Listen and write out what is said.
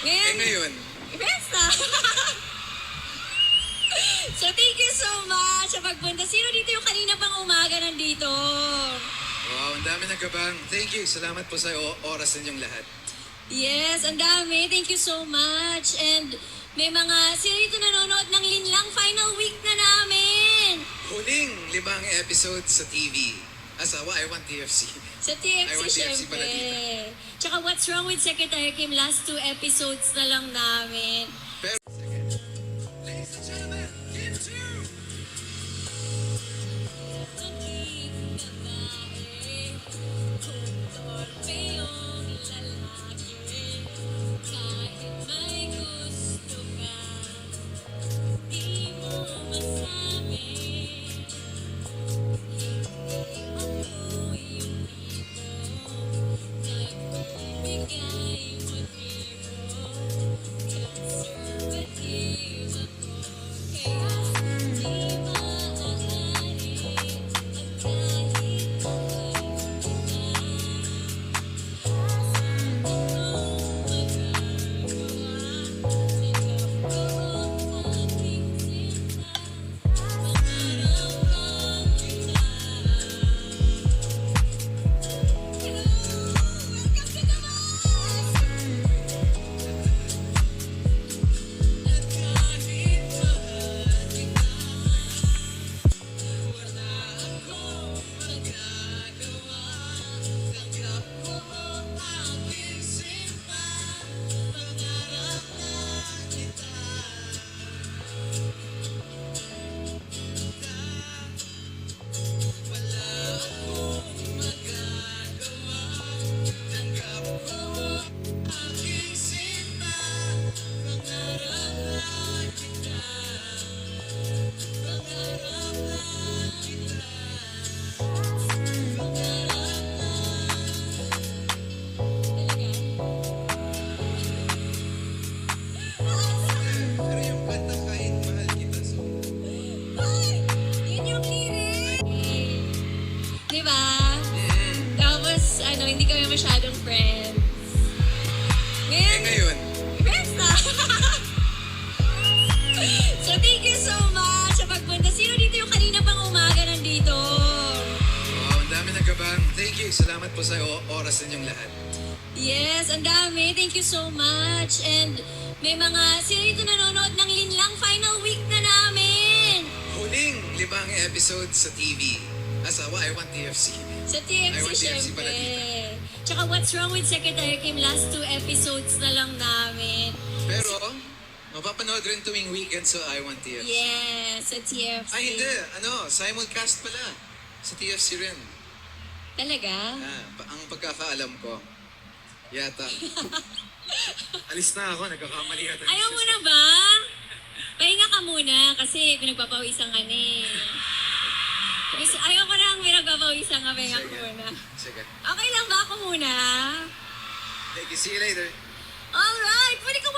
Ngayon, ngayon, Besta! So, thank you so much sa pagpunta. Sino dito yung kanina pang umaga nandito? wow, ang dami nagkabang. Thank you. Salamat po sa oras ninyong lahat. Yes, ang dami. Thank you so much. And may mga, sino dito nanonood ng Linlang final week na namin? Huling 5 episodes sa TV. Asawa, I Want TFC. Sa I TFC, want TFC syempre. pala dito. Tsaka What's Wrong with Secretary Kim, last 2 episodes na lang namin. Pero, ladies and gentlemen, Kim Chu! Pero yung kanta kahit mahal kita, so... Yun yung lyric. Di ba? Tapos, hindi kami masyadong friends. Ngayon, ngayon, Besta! So, thank you so much sa pagpunta. Sino dito yung kanina pang umaga nandito? wow, ang dami nagkabang. Thank you. Salamat po sa oras ninyong lahat. Yes, ang dami. Thank you so much. And may mga, sino dito nanonood ng Linlang final week na namin? Huling 5 episodes sa TV. Asawa, I Want TFC. Sa I TFC, want TFC syempre. pala dito. Tsaka What's Wrong with Secretary Kim, last 2 episodes na lang namin. Pero, mapapanood rin tuwing weekend sa I Want TFC. Yes, sa TFC. Ay, hindi. Simulcast pala. Sa TFC rin. Talaga? Ang pagkakaalam ko, yata. Alis na ako, nagkakamali yata. Ayaw mo na ba? Pahinga ka muna kasi pinagpapawisan ka na eh. Ayaw ko na ang pinagpapawisan ka, pahinga ka muna. Sige. Okay lang ba ako muna? Thank you. See you later. Alright, pwede ka